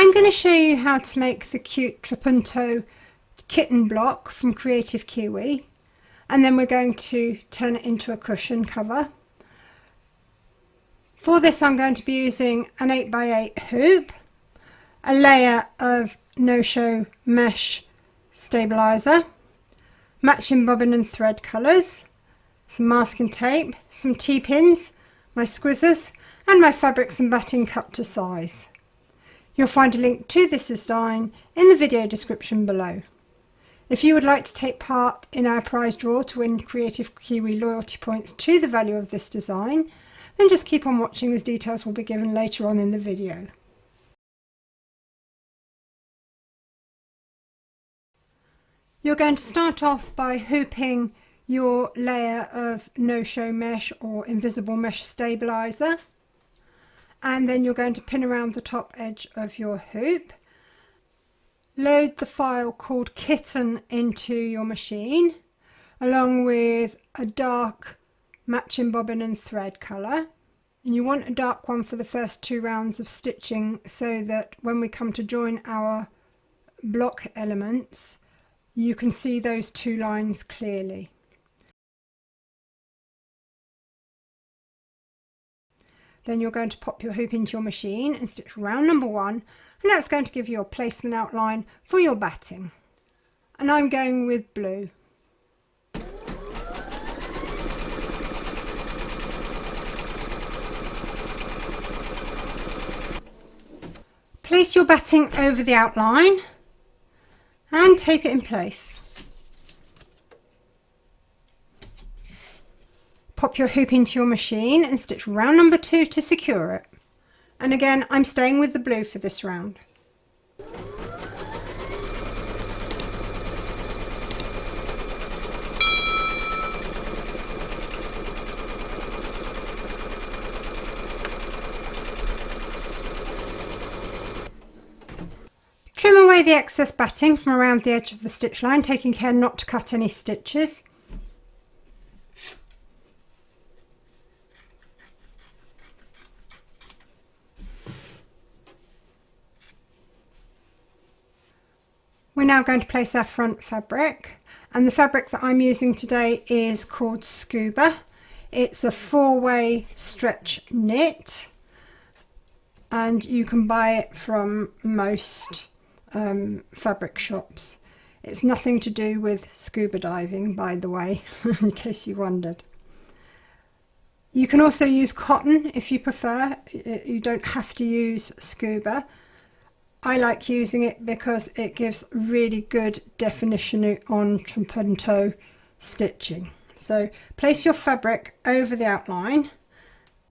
I'm going to show you how to make the cute Trapunto kitten block from Kreative Kiwi, and then we're going to turn it into a cushion cover. For this I'm going to be using an 8x8 hoop, a layer of no-show mesh stabiliser, matching bobbin and thread colours, some masking tape, some T-pins, my squizzers and my fabrics and batting cut to size. You'll find a link to this design in the video description below. If you would like to take part in our prize draw to win Kreative Kiwi loyalty points to the value of this design, then just keep on watching as details will be given later on in the video. You're going to start off by hooping your layer of no-show mesh or invisible mesh stabiliser, and then you're going to pin around the top edge of your hoop. Load the file called Kittten into your machine along with a dark matching bobbin and thread colour, and you want a dark one for the first 2 rounds of stitching so that when we come to join our block elements you can see those 2 lines clearly. Then you're going to pop your hoop into your machine and stitch round number 1, and that's going to give you a placement outline for your batting. And I'm going with blue. Place your batting over the outline and tape it in place. Pop your hoop into your machine and stitch round number 2 to secure it. And again, I'm staying with the blue for this round. Trim away the excess batting from around the edge of the stitch line, taking care not to cut any stitches. We're now going to place our front fabric, and the fabric that I'm using today is called Scuba. It's a 4-way stretch knit, and you can buy it from most fabric shops. It's nothing to do with scuba diving, by the way, in case you wondered. You can also use cotton if you prefer. You don't have to use scuba. I like using it because it gives really good definition on Trapunto stitching. So place your fabric over the outline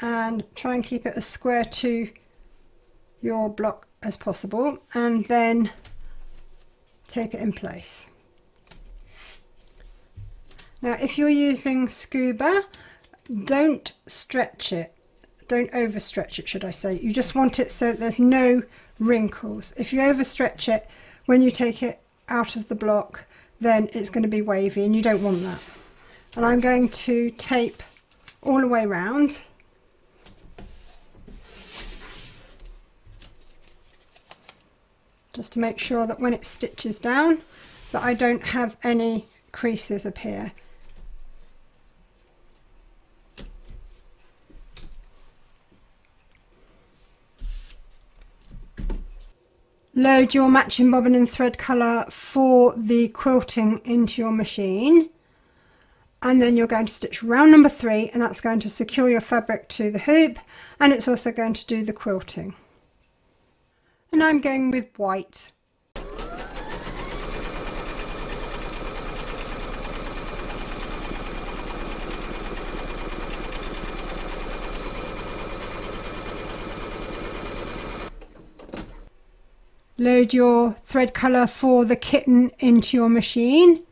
and try and keep it as square to your block as possible, and then tape it in place. Now if you're using scuba, don't stretch it, don't overstretch it should I say. You just want it so that there's no wrinkles. If you overstretch it, when you take it out of the block, then it's going to be wavy and you don't want that. And I'm going to tape all the way around. Just to make sure that when it stitches down that I don't have any creases appear. Load your matching bobbin and thread colour for the quilting into your machine, and then you're going to stitch round number 3, and that's going to secure your fabric to the hoop, and it's also going to do the quilting. And I'm going with white. Load your thread colour for the kitten into your machine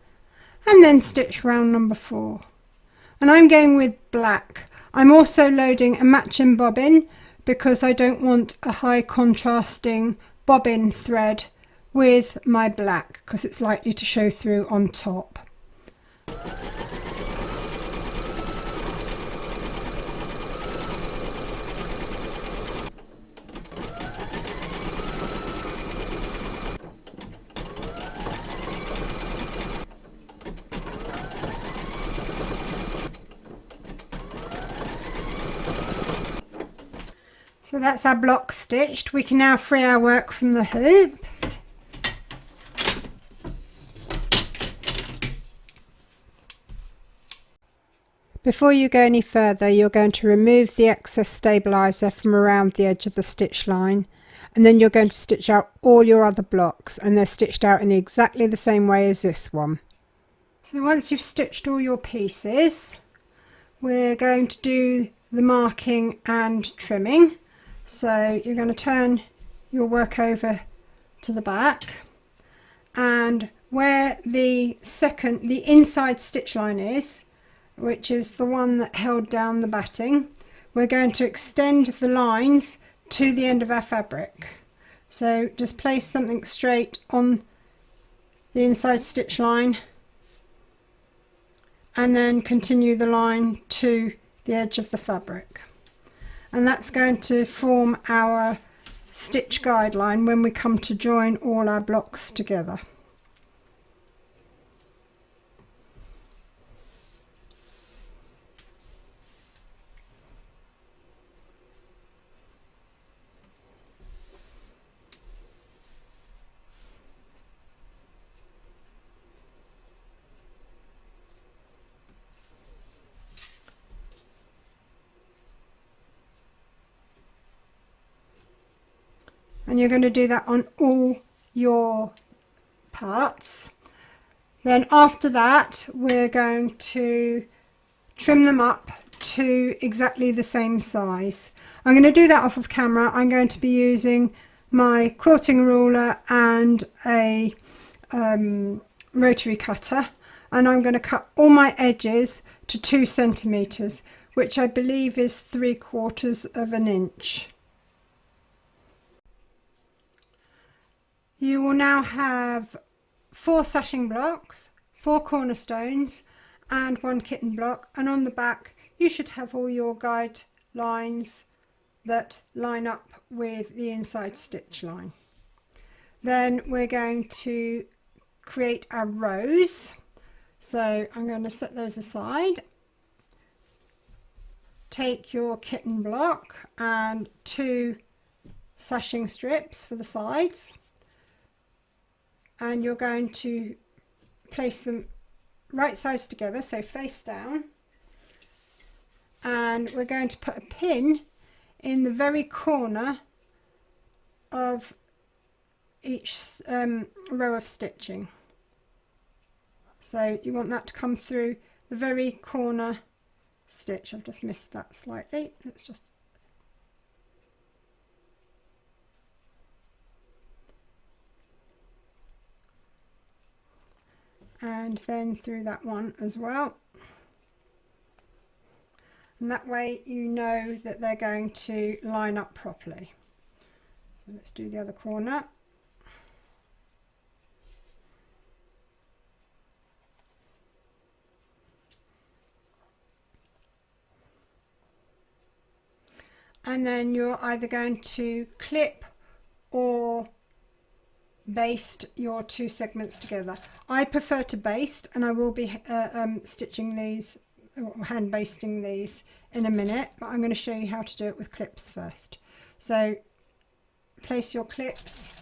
and then stitch round number 4. And I'm going with black. I'm also loading a matching bobbin because I don't want a high contrasting bobbin thread with my black because it's likely to show through on top. So that's our block stitched. We can now free our work from the hoop. Before you go any further, you're going to remove the excess stabiliser from around the edge of the stitch line, and then you're going to stitch out all your other blocks, and they're stitched out in exactly the same way as this one. So once you've stitched all your pieces, we're going to do the marking and trimming. So you're going to turn your work over to the back, and where the inside stitch line is, which is the one that held down the batting, we're going to extend the lines to the end of our fabric. So just place something straight on the inside stitch line and then continue the line to the edge of the fabric. And that's going to form our stitch guideline when we come to join all our blocks together. And you're going to do that on all your parts. Then after that, we're going to trim them up to exactly the same size. I'm going to do that off of camera. I'm going to be using my quilting ruler and a rotary cutter, and I'm going to cut all my edges to 2 centimeters, which I believe is 3/4 of an inch. You will now have 4 sashing blocks, 4 cornerstones and 1 kitten block, and on the back you should have all your guidelines that line up with the inside stitch line. Then we're going to create our rows, so I'm going to set those aside. Take your kitten block and 2 sashing strips for the sides, and you're going to place them right sides together, so face down, and we're going to put a pin in the very corner of each row of stitching. So you want that to come through the very corner stitch. I've just missed that slightly. Let's just and then through that one as well, and that way you know that they're going to line up properly. So let's do the other corner. And then you're either going to clip or baste your 2 segments together. I prefer to baste, and I will be stitching these, or hand basting these in a minute, but I'm going to show you how to do it with clips first. So place your clips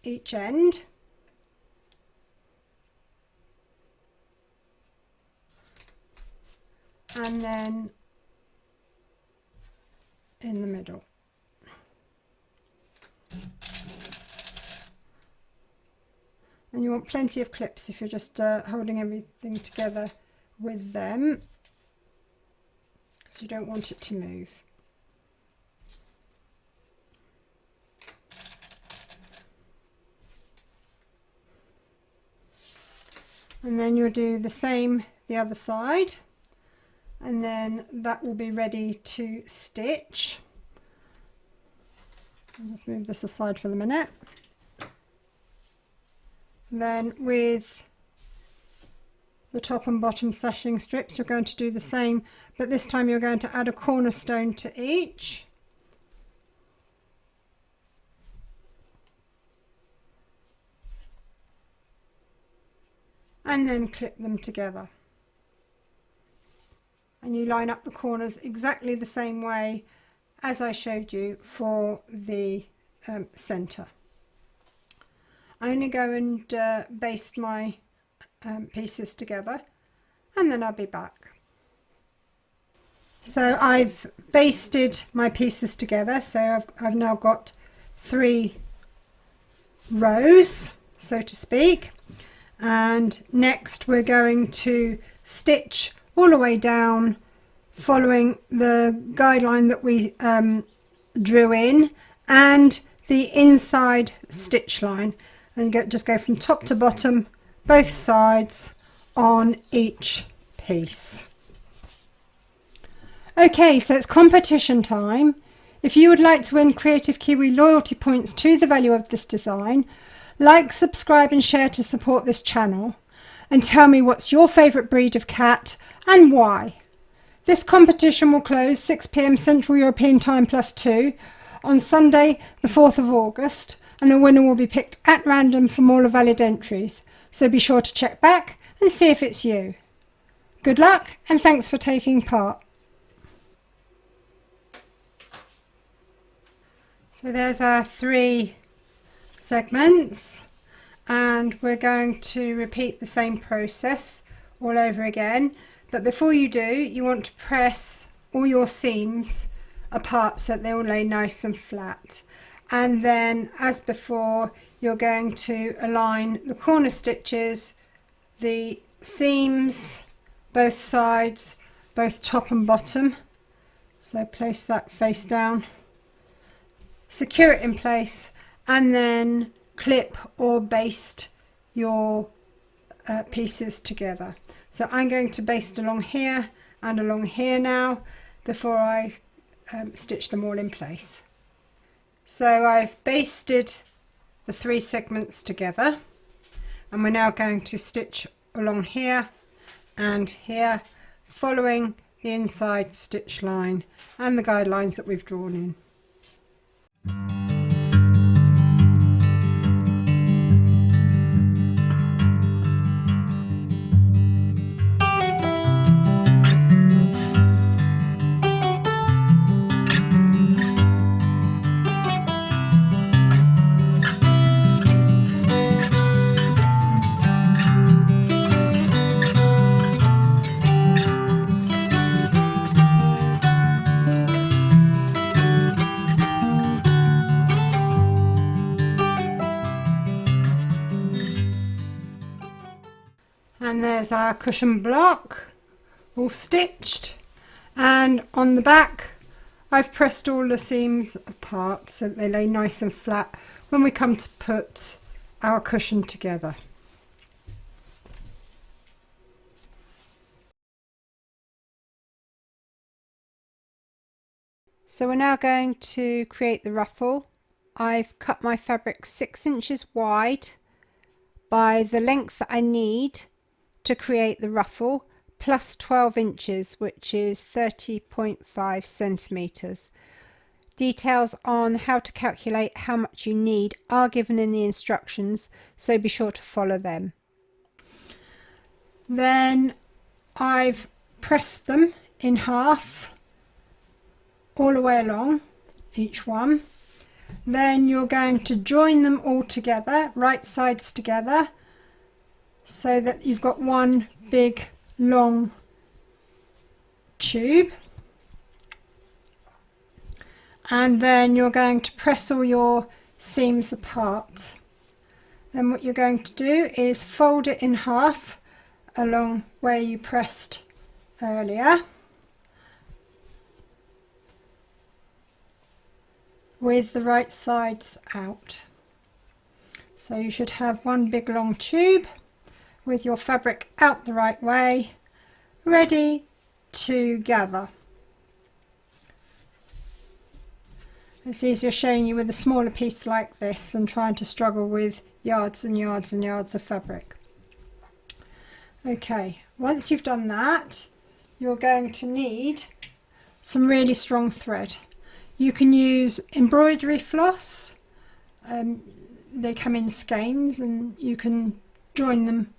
each end, and then in the middle. And you want plenty of clips if you're just holding everything together with them, because you don't want it to move. And then you'll do the same the other side, and then that will be ready to stitch. I'll just move this aside for the minute. Then with the top and bottom sashing strips, you're going to do the same, but this time you're going to add a cornerstone to each. And then clip them together. And you line up the corners exactly the same way as I showed you for the centre. I'm going to go and baste my pieces together, and then I'll be back. So I've basted my pieces together, so I've now got 3 rows, so to speak, and next we're going to stitch all the way down following the guideline that we drew in and the inside stitch line, and just go from top to bottom both sides on each piece. Okay, so it's competition time. If you would like to win Kreative Kiwi loyalty points to the value of this design, like, subscribe and share to support this channel, and tell me what's your favourite breed of cat and why. This competition will close 6 PM Central European Time +2 on Sunday the 4th of August, and a winner will be picked at random from all the valid entries, so be sure to check back and see if it's you. Good luck and thanks for taking part. So there's our 3 segments, and we're going to repeat the same process all over again, but before you do, you want to press all your seams apart so that they all lay nice and flat, and then as before you're going to align the corner stitches, the seams, both sides, both top and bottom. So place that face down, secure it in place, and then clip or baste your pieces together. So I'm going to baste along here and along here now before I stitch them all in place. So I've basted the 3 segments together, and we're now going to stitch along here and here following the inside stitch line and the guidelines that we've drawn in. And there's our cushion block all stitched, and on the back I've pressed all the seams apart so that they lay nice and flat when we come to put our cushion together. So we're now going to create the ruffle. I've cut my fabric 6 inches wide by the length that I need to create the ruffle, plus 12 inches, which is 30.5 centimeters. Details on how to calculate how much you need are given in the instructions, so be sure to follow them. Then I've pressed them in half all the way along each one. Then you're going to join them all together, right sides together, so that you've got one big long tube, and then you're going to press all your seams apart. Then what you're going to do is fold it in half along where you pressed earlier, with the right sides out. So you should have one big long tube with your fabric out the right way, ready to gather. It's easier showing you with a smaller piece like this than trying to struggle with yards and yards and yards of fabric. Okay, once you've done that, you're going to need some really strong thread. You can use embroidery floss. They come in skeins, and you can join them,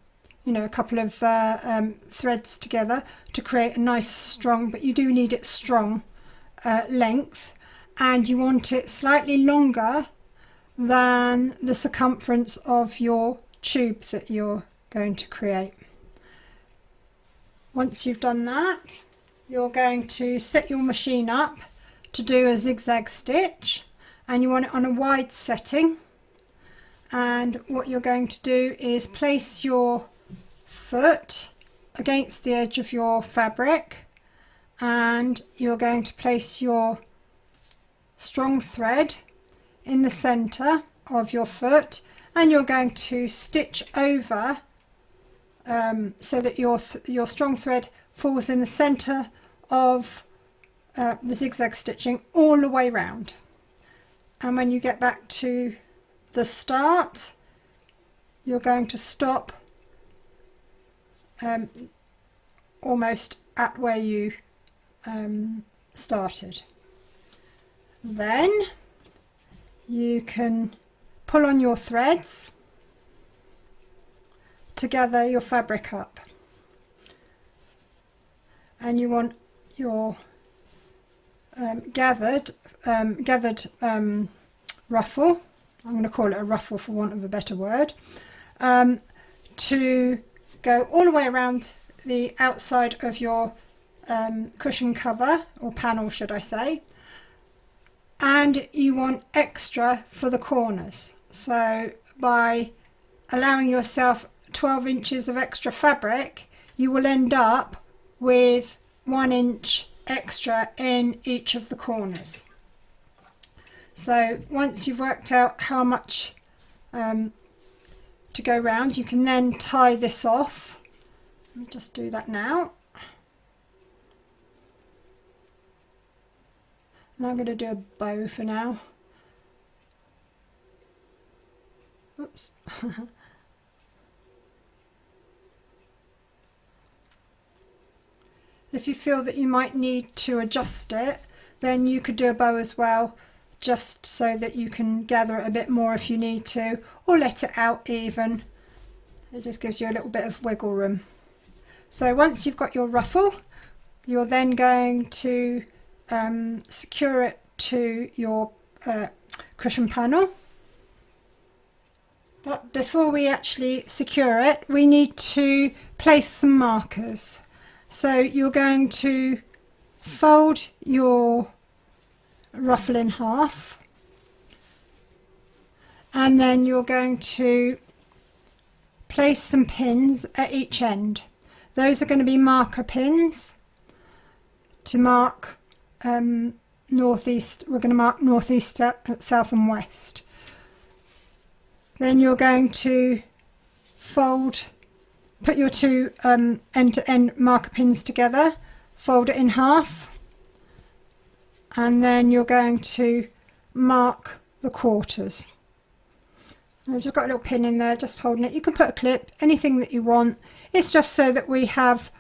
you know, a couple of threads together to create a nice strong, but you do need it strong length. and you want it slightly longer than the circumference of your tube that you're going to create. Once you've done that, you're going to set your machine up to do a zigzag stitch, and you want it on a wide setting. And what you're going to do is place your foot against the edge of your fabric, and you're going to place your strong thread in the center of your foot, and you're going to stitch over so that your strong thread falls in the center of the zigzag stitching all the way round. And when you get back to the start, you're going to stop almost at where you started. Then you can pull on your threads to gather your fabric up, and you want your gathered ruffle, I'm going to call it a ruffle for want of a better word, to go all the way around the outside of your cushion cover, or panel should I say, and you want extra for the corners. So by allowing yourself 12 inches of extra fabric, you will end up with 1 inch extra in each of the corners. So once you've worked out how much to go round, you can then tie this off. Let me just do that now. And I'm going to do a bow for now. Oops. If you feel that you might need to adjust it, then you could do a bow as well, just so that you can gather it a bit more if you need to, or let it out even. It just gives you a little bit of wiggle room. So once you've got your ruffle, you're then going to secure it to your cushion panel. But before we actually secure it, we need to place some markers. So you're going to fold your ruffle in half, and then you're going to place some pins at each end. Those are going to be marker pins to mark northeast. We're going to mark northeast, south and west. Then you're going to put your two end-to-end marker pins together, fold it in half, and then you're going to mark the quarters. And I've just got a little pin in there, just holding it. You can put a clip, anything that you want. It's just so that we have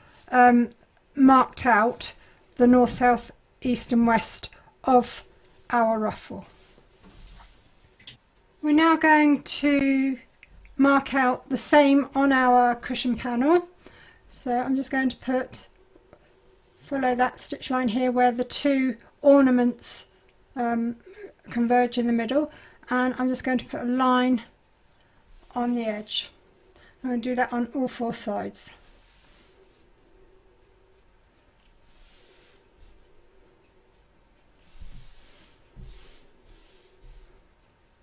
marked out the north, south, east and west of our ruffle. We're now going to mark out the same on our cushion panel. So I'm just going to follow that stitch line here where the two ornaments converge in the middle, and I'm just going to put a line on the edge. I'm going to do that on all four sides.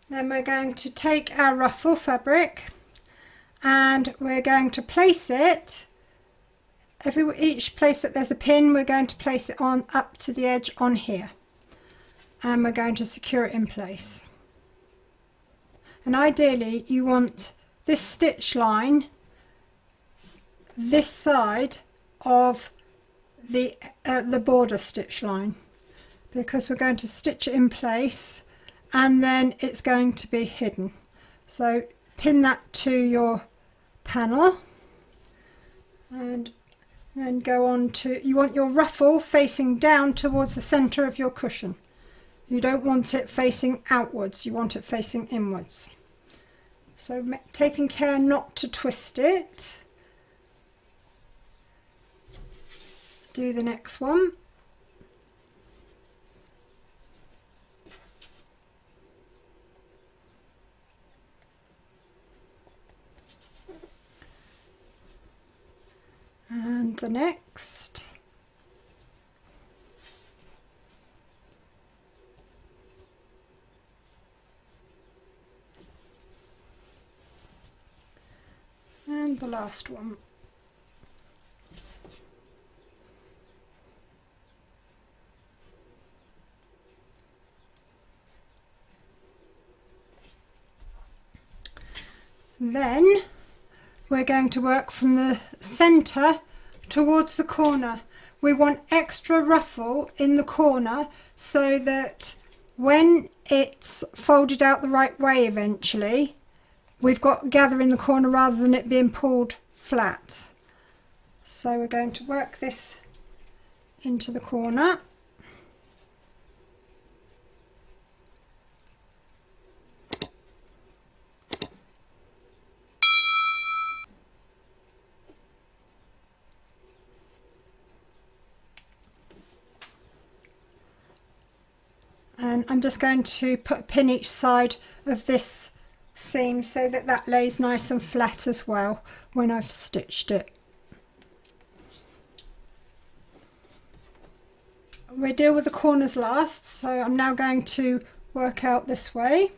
Then we're going to take our ruffle fabric and we're going to place it, each place that there's a pin, we're going to place it on up to the edge on here, and we're going to secure it in place. And ideally you want this stitch line this side of the border stitch line, because we're going to stitch it in place and then it's going to be hidden. So pin that to your panel and then go on to, you want your ruffle facing down towards the center of your cushion. You don't want it facing outwards, you want it facing inwards. So taking care not to twist it. Do the next one. the next. And the last one. Then we're going to work from the centre towards the corner. We want extra ruffle in the corner so that when it's folded out the right way eventually, we've got gather in the corner rather than it being pulled flat. So we're going to work this into the corner. And I'm just going to put a pin each side of this seam so that that lays nice and flat as well when I've stitched it. We deal with the corners last, so I'm now going to work out this way.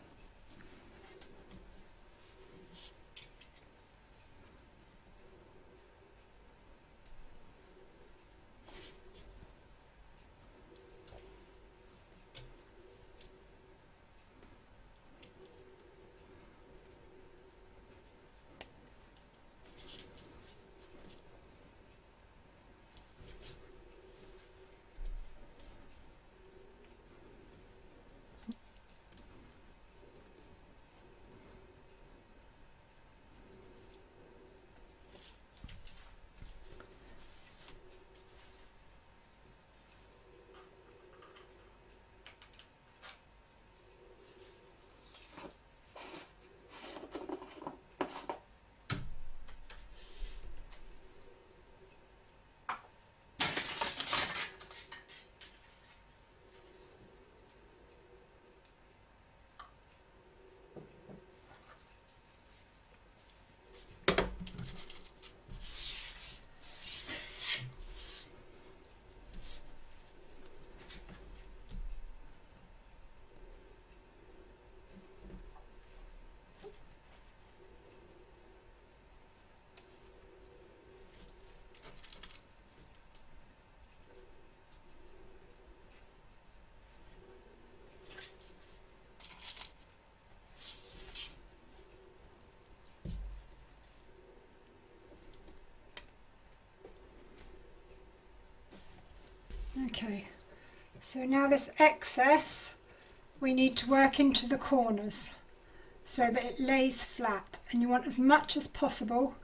Okay, so now this excess we need to work into the corners so that it lays flat, and you want as much as possible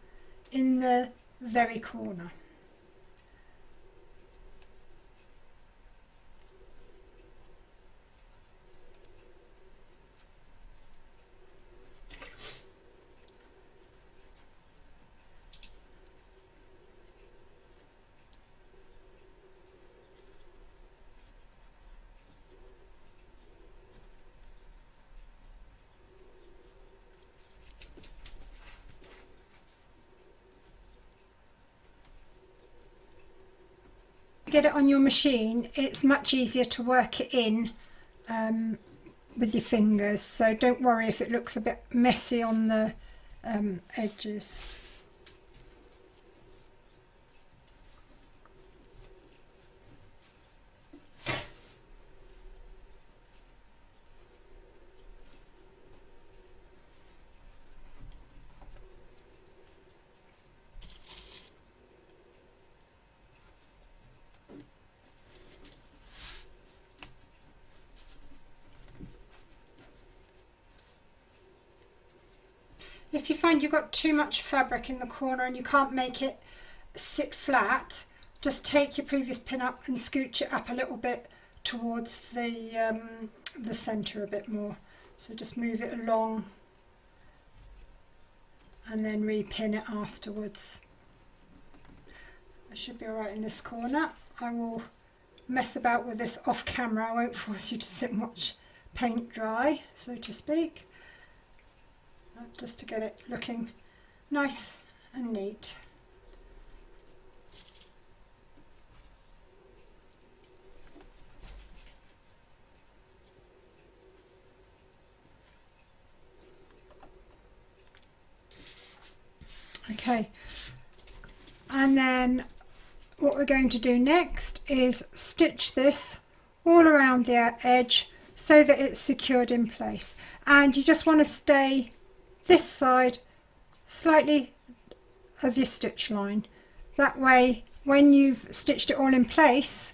in the very corner. Get it on your machine, it's much easier to work it in with your fingers, so don't worry if it looks a bit messy on the edges. If you find you've got too much fabric in the corner and you can't make it sit flat, just take your previous pin up and scooch it up a little bit towards the centre a bit more. So just move it along and then repin it afterwards. I should be alright in this corner. I will mess about with this off camera. I won't force you to sit and watch paint dry, so to speak. Just to get it looking nice and neat. Okay, and then what we're going to do next is stitch this all around the edge so that it's secured in place, and you just want to stay this side slightly of your stitch line. That way when you've stitched it all in place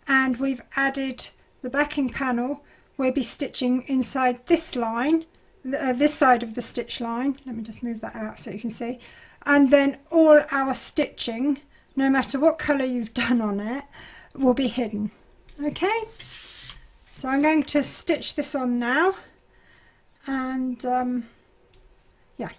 and we've added the backing panel, we'll be stitching inside this line, this side of the stitch line. Let me just move that out so you can see. And then all our stitching, no matter what colour you've done on it, will be hidden. Okay, so I'm going to stitch this on now, and yeah.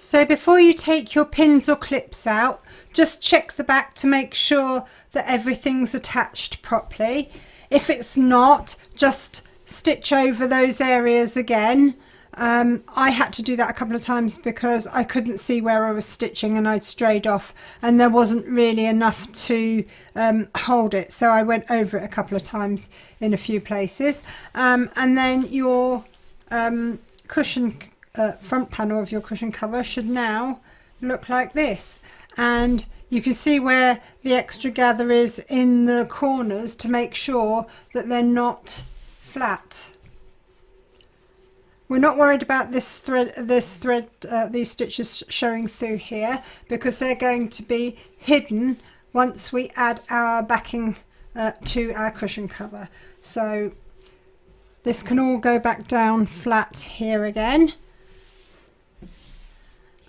So before you take your pins or clips out, just check the back to make sure that everything's attached properly. If it's not, just stitch over those areas again. I had to do that a couple of times because I couldn't see where I was stitching and I'd strayed off and there wasn't really enough to hold it, so I went over it a couple of times in a few places. And then your cushion front panel of your cushion cover should now look like this, and you can see where the extra gather is in the corners to make sure that they're not flat. We're not worried about this thread, these stitches showing through here because they're going to be hidden once we add our backing to our cushion cover. So this can all go back down flat here again.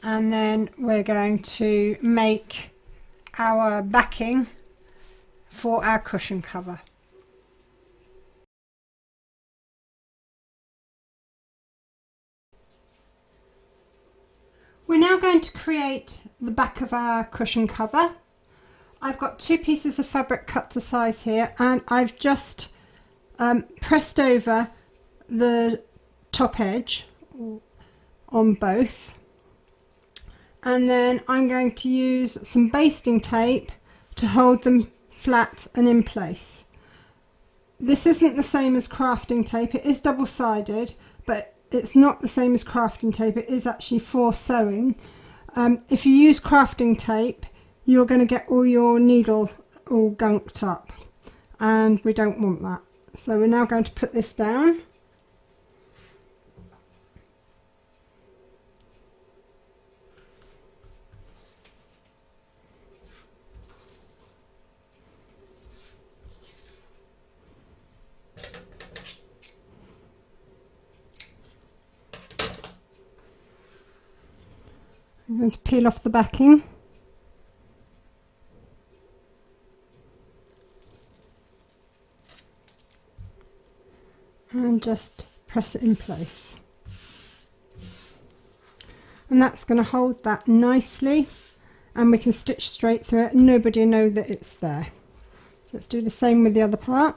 And then we're going to make our backing for our cushion cover. We're now going to create the back of our cushion cover. I've got 2 pieces of fabric cut to size here, and I've just pressed over the top edge on both. And then I'm going to use some basting tape to hold them flat and in place. This isn't the same as crafting tape. It is double-sided, but it's not the same as crafting tape. It is actually for sewing. If you use crafting tape, you're going to get all your needle all gunked up, and we don't want that. So we're now going to put this down. I'm going to peel off the backing. And just press it in place. And that's going to hold that nicely, and we can stitch straight through it and nobody will know that it's there. So let's do the same with the other part.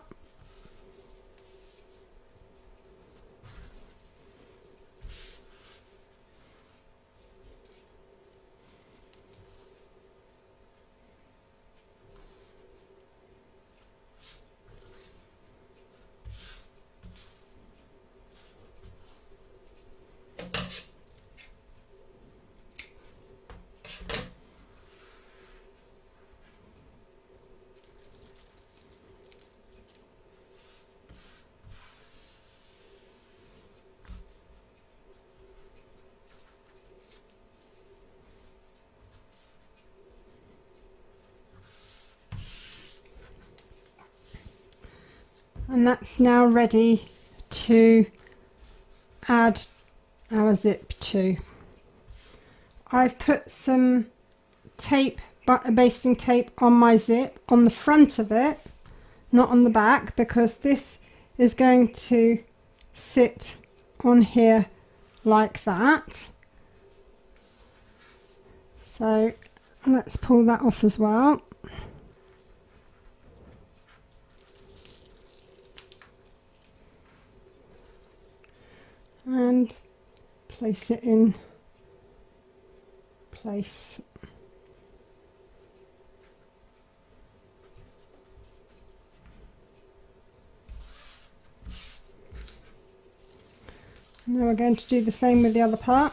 And that's now ready to add our zip to. I've put some tape, basting tape on my zip on the front of it, not on the back, because this is going to sit on here like that. So let's pull that off as well. And place it in place. Now we're going to do the same with the other part.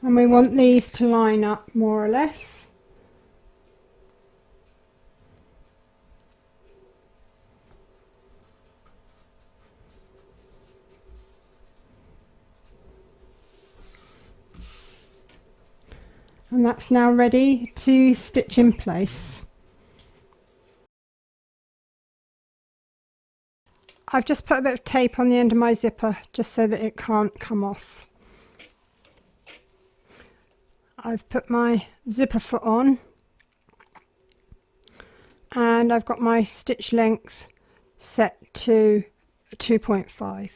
And we want these to line up more or less. And that's now ready to stitch in place. I've just put a bit of tape on the end of my zipper just so that it can't come off. I've put my zipper foot on and I've got my stitch length set to 2.5.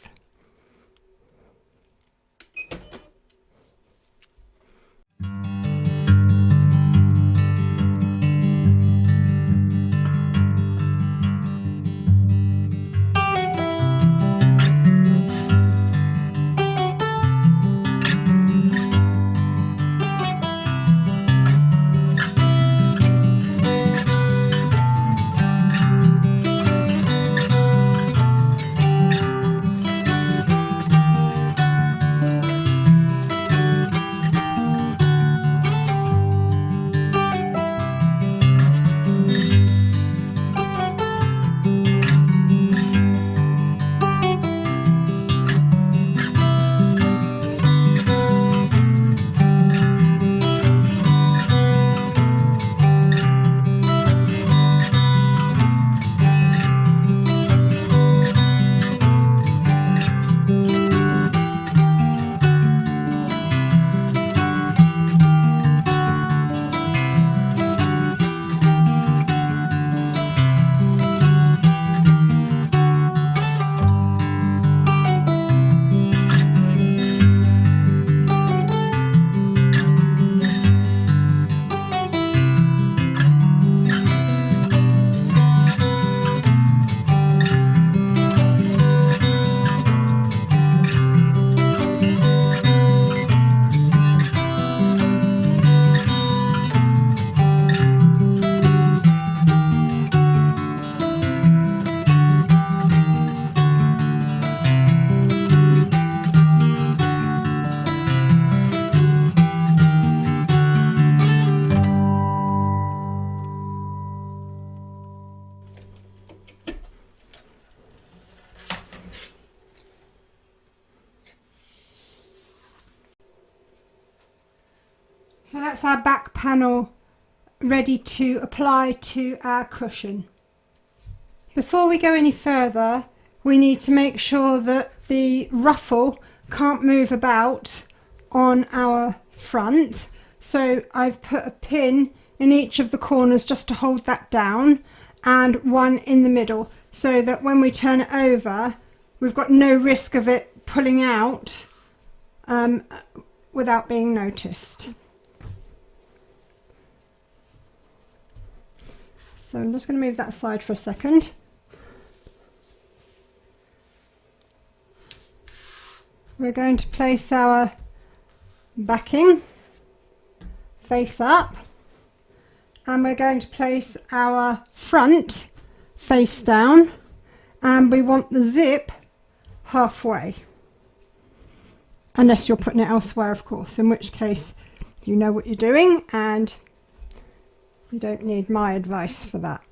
So that's our back panel ready to apply to our cushion. Before we go any further, we need to make sure that the ruffle can't move about on our front. So I've put a pin in each of the corners just to hold that down, and one in the middle, so that when we turn it over, we've got no risk of it pulling out without being noticed. So I'm just going to move that aside for a second. We're going to place our backing face up, and we're going to place our front face down, and we want the zip halfway, unless you're putting it elsewhere, of course, in which case you know what you're doing and you don't need my advice for that.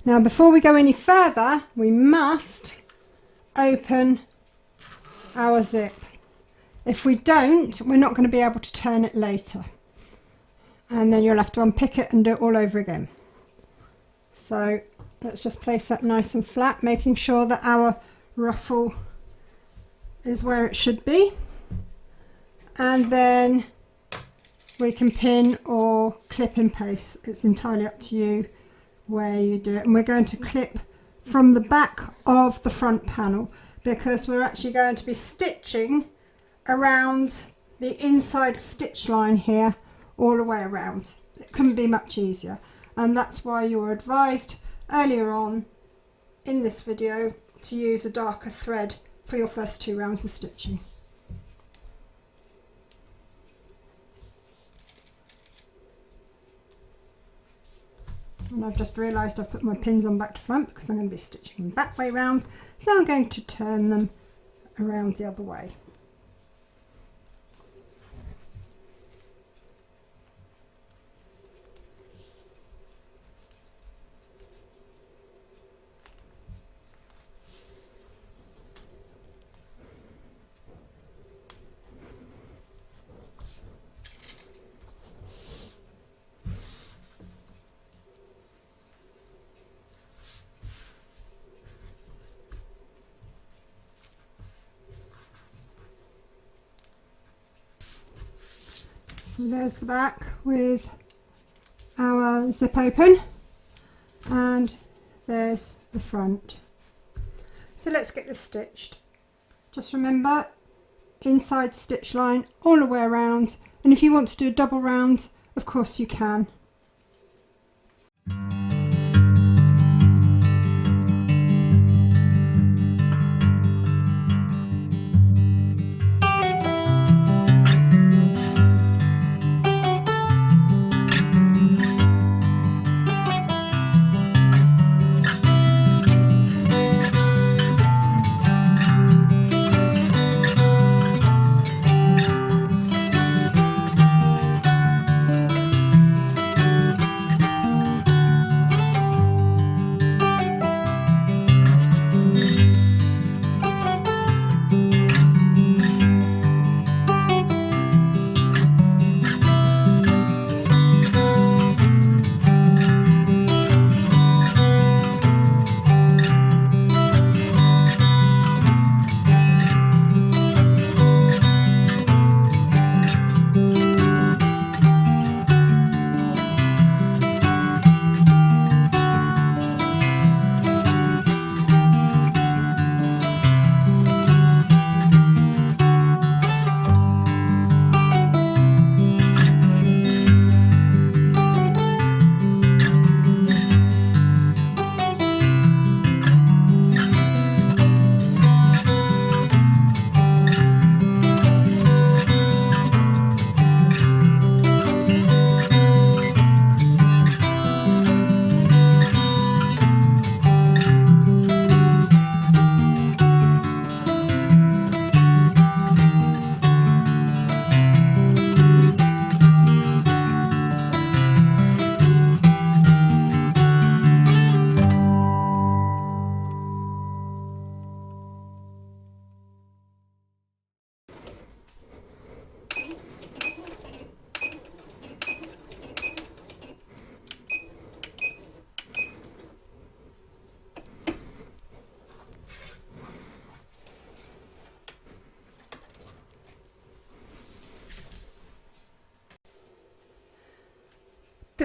Now, before we go any further, we must open our zip. If we don't, we're not going to be able to turn it later, and then you'll have to unpick it and do it all over again. So let's just place that nice and flat, making sure that our ruffle is where it should be, and then we can pin or clip in place. It's entirely up to you where you do it. And we're going to clip from the back of the front panel, because we're actually going to be stitching around the inside stitch line here all the way around. It couldn't be much easier, and that's why you were advised earlier on in this video to use a darker thread for your first 2 rounds of stitching. And I've just realised I've put my pins on back to front because I'm going to be stitching them that way round, so I'm going to turn them around the other way. So there's the back with our zip open, and there's the front. So let's get this stitched. Just remember, inside stitch line all the way around, and if you want to do a double round, of course you can.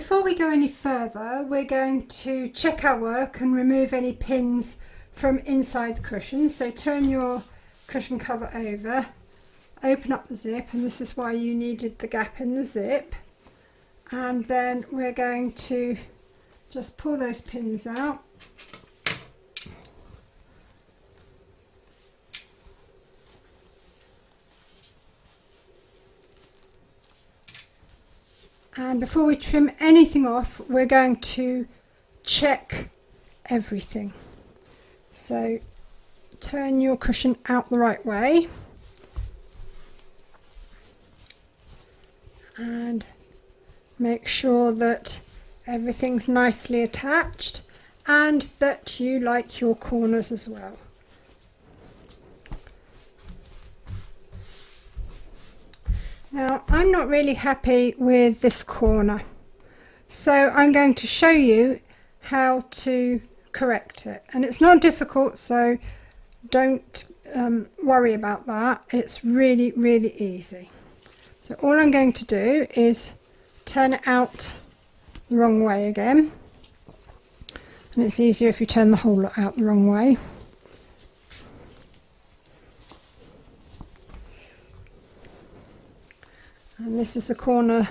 before we go any further, we're going to check our work and remove any pins from inside the cushion. So turn your cushion cover over, open up the zip, and this is why you needed the gap in the zip. And then we're going to just pull those pins out. And before we trim anything off, we're going to check everything. So turn your cushion out the right way and make sure that everything's nicely attached and that you like your corners as well. Now, I'm not really happy with this corner, so I'm going to show you how to correct it. And it's not difficult, so don't worry about that. It's really, really easy. So all I'm going to do is turn it out the wrong way again. And it's easier if you turn the whole lot out the wrong way. And this is a corner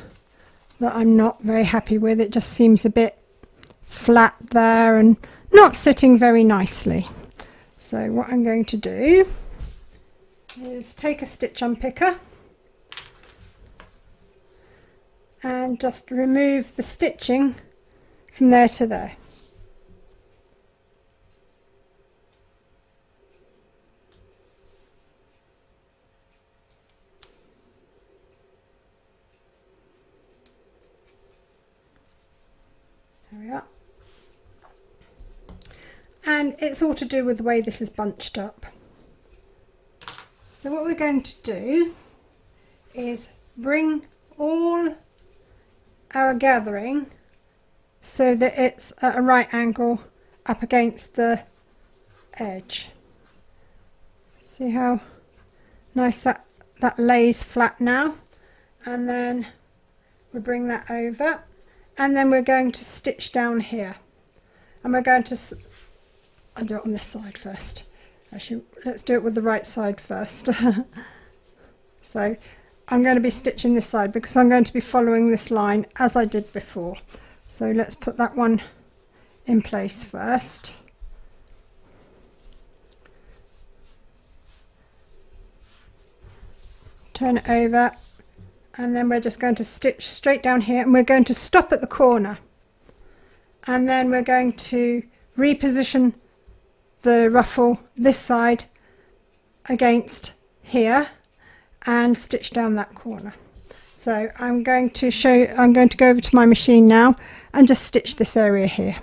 that I'm not very happy with. It just seems a bit flat there and not sitting very nicely. So what I'm going to do is take a stitch unpicker and just remove the stitching from there to there. There we are. And it's all to do with the way this is bunched up. So what we're going to do is bring all our gathering so that it's at a right angle up against the edge. See how nice that lays flat now? And then we bring that over. And then we're going to stitch down here, and we're going to, I'll do it on this side first. Actually, let's do it with the right side first. So I'm going to be stitching this side because I'm going to be following this line as I did before. So let's put that one in place first. Turn it over. And then we're just going to stitch straight down here, and we're going to stop at the corner. And then we're going to reposition the ruffle this side against here and stitch down that corner. So I'm going to go over to my machine now and just stitch this area here.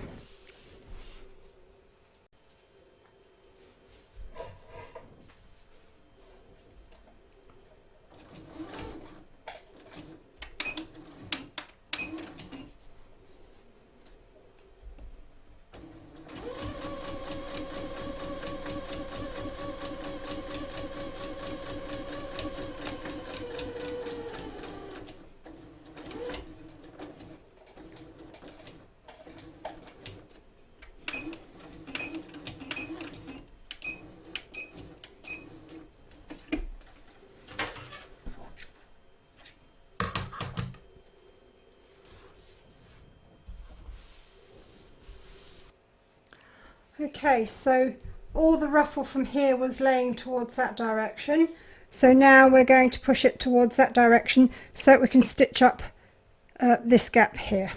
Okay, so all the ruffle from here was laying towards that direction. So now we're going to push it towards that direction so that we can stitch up this gap here.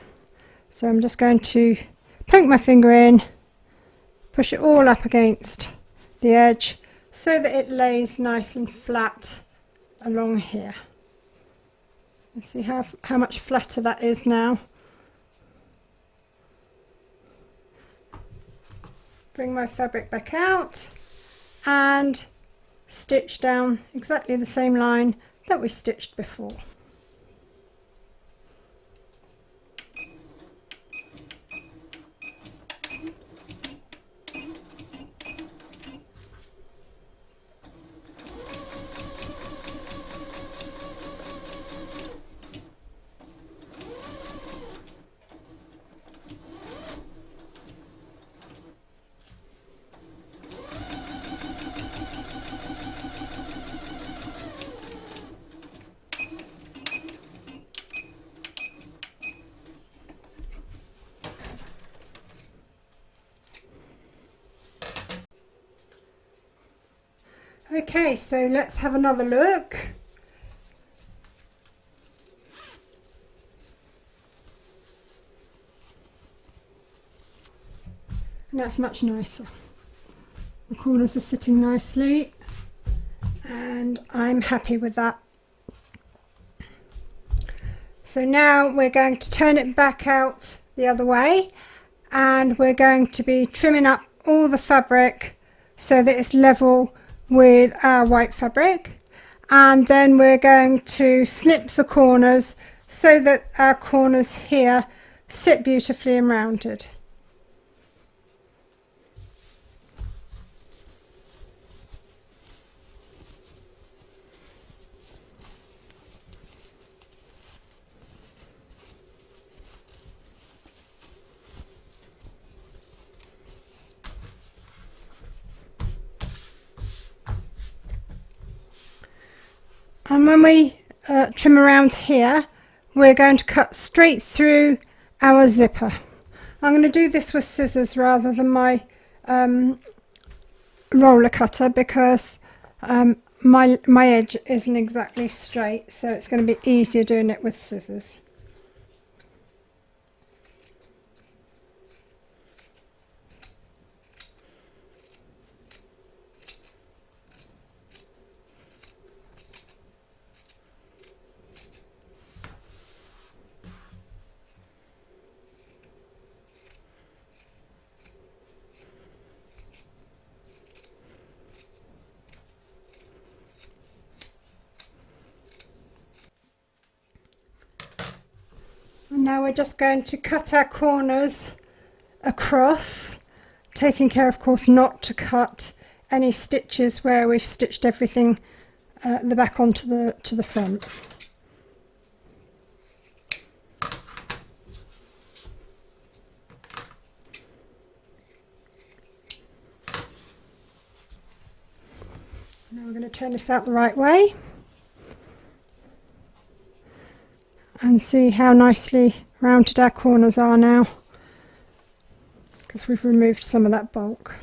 So I'm just going to poke my finger in, push it all up against the edge so that it lays nice and flat along here. Let's see how much flatter that is now. Bring my fabric back out and stitch down exactly the same line that we stitched before. Okay, so let's have another look. And that's much nicer. The corners are sitting nicely and I'm happy with that. So now we're going to turn it back out the other way, and we're going to be trimming up all the fabric so that it's level with our white fabric, and then we're going to snip the corners so that our corners here sit beautifully and rounded. And when we trim around here, we're going to cut straight through our zipper. I'm going to do this with scissors rather than my roller cutter, because my edge isn't exactly straight, so it's going to be easier doing it with scissors. And now we're just going to cut our corners across, taking care of course not to cut any stitches where we've stitched everything the back onto the front. Now we're going to turn this out the right way and see how nicely rounded our corners are now, because we've removed some of that bulk.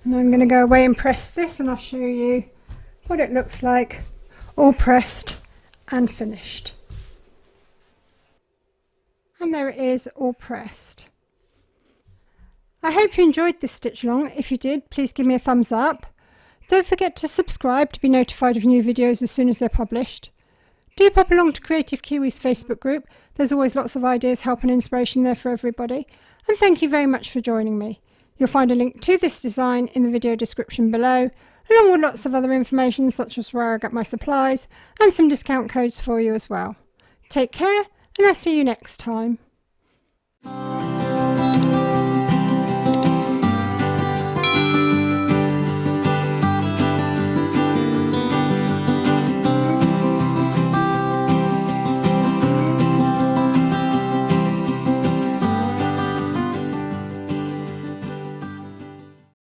And I'm going to go away and press this, and I'll show you what it looks like all pressed and finished. And there it is, all pressed. I hope you enjoyed this stitch along. If you did, please give me a thumbs up. Don't forget to subscribe to be notified of new videos as soon as they're published. Do pop along to Kreative Kiwi's Facebook group. There's always lots of ideas, help and inspiration there for everybody. And thank you very much for joining me. You'll find a link to this design in the video description below, along with lots of other information such as where I get my supplies and some discount codes for you as well. Take care, and I'll see you next time.